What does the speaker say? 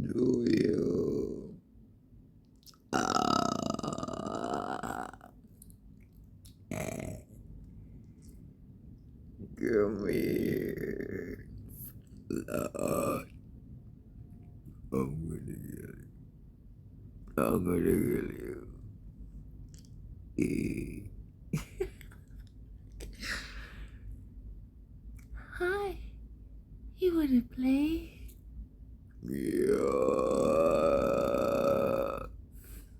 do you? Ah, give me love. I'm gonna get it. I'm gonna get you. Eh. Hi. You wanna play? Yeah.